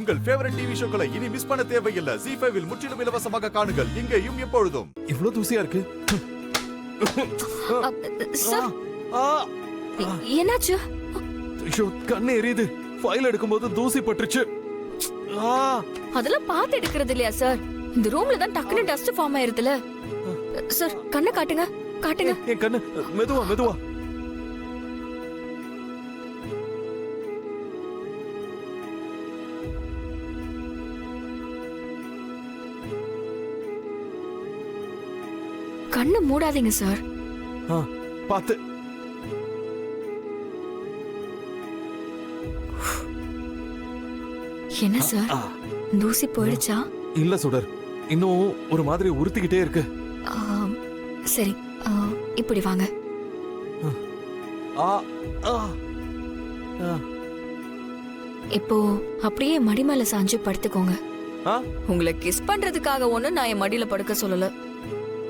உங்கள் favourite TV ஷோக்களை இனி miss பண்ண தேவையில்லை. ZEE5 இல் முற்றிலும் இலவசமாக காணுங்கள். இங்கேயும் எப்பொழுதும். இவ்வளவு தூசியா இருக்கு. சார் என்னாச்சு? ஐயோ, கண்ணு எரியுது. ஃபைல் எடுக்கும்போது தூசி பட்டுருச்சு. அதெல்லாம் பார்த்து எடுக்கிறது இல்லையா சார்? இந்த ரூம்ல தான் டக்குனு டஸ்ட் ஃபார்ம் ஆயிருதுல. சார் கண்ணை காட்டுங்க, காட்டுங்க. என் கண்ணு. மெதுவா மெதுவா. கண்ணு மூடாதீங்க சார். பாத்து. என்ன சார், தூசி போயிடுச்சா? இல்ல சுடர், இன்னும் ஒரு மாதிரி உறுத்திக்கிட்டே இருக்கு. சரி, இப்படி வாங்க. இப்போ அப்படியே மடி மேல சாஞ்சு படுத்துக்கோங்க. உங்களை கிஸ் பண்றதுக்காக ஒண்ணு நான் என் மடியில படுக்க சொல்லல.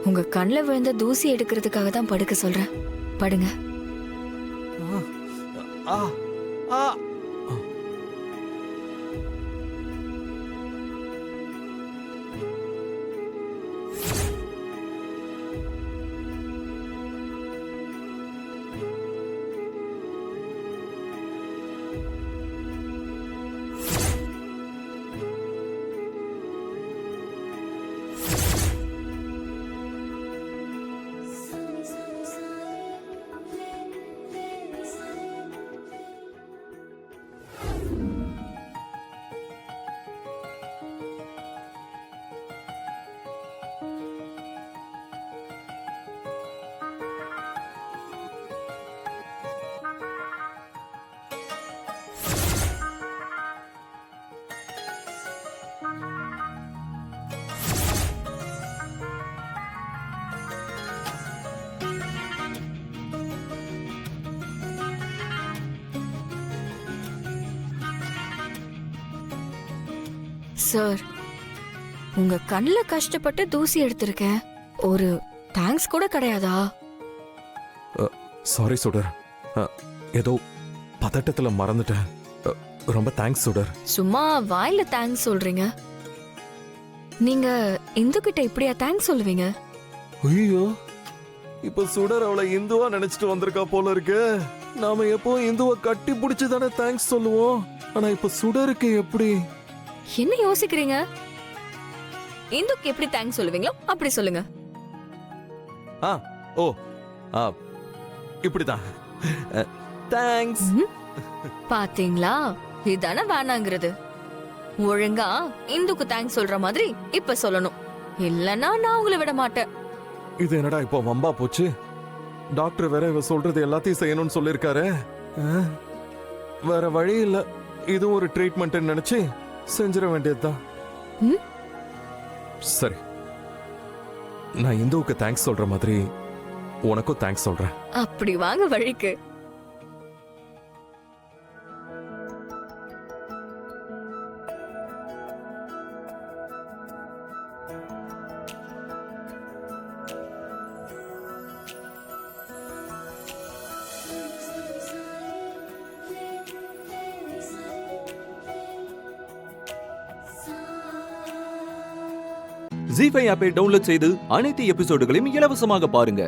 உங்க கண்ணுல விழுந்த தூசி எடுக்கிறதுக்காக தான் படுக்க சொல்றேன். படுங்க. சார், உங்க கண்ணுல கஷ்டப்பட்டு தூசி எடுத்திருக்கேன். ஒரு தேங்க்ஸ் கூட கிடையாதா? சாரி சுடர், ஏதோ பதட்டத்துல மறந்துட்டேன். ரொம்ப தேங்க்ஸ் சுடர். சும்மா வாயில தேங்க்ஸ் சொல்றீங்க. நீங்க இந்து கிட்ட இப்படியா தேங்க்ஸ் சொல்லுவீங்க? ஐயோ, இப்ப சுடர் அவளை இந்துவா நினைச்சிட்டு வந்திருக்கா போல இருக்கு. நாம எப்போ இந்துவை கட்டி பிடிச்சு தானே தேங்க்ஸ் சொல்லுவோம். ஆனா இப்ப சுடருக்கு எப்படி? என்ன யோசிக்கிறீங்க? இந்துக்கு எப்படி தேங்க்ஸ் சொல்லுவீங்களோ அப்படி சொல்லுங்க. இப்படிதான் தேங்க்ஸ். பாத்தீங்களா, இதானே வேணாங்கிறது. ஒழுங்கா இந்துக்கு தேங்க்ஸ் சொல்ற மாதிரி இப்ப சொல்லணும். இல்லன்னா நான் உங்களை விட மாட்டேன். இது என்னடா இப்போ வம்பா போச்சு? டாக்டர் வேற இவ சொல்றது எல்லாத்தையும் செய்யணும்னு சொல்லிருக்காரு. வேற வழி இல்ல. இது ஒரு ட்ரீட்மெண்ட் நினைச்சு செஞ்சிட வேண்டியதுதான். சரி, நான் இந்துவுக்கு தேங்க்ஸ் சொல்ற மாதிரி உனக்கும் தேங்க்ஸ் சொல்றேன். அப்படி வாங்க வழிக்கு. ZEE5 ஆப்பை டவுன்லோட் செய்து அனைத்து எபிசோடுகளையும் இலவசமாக பாருங்க.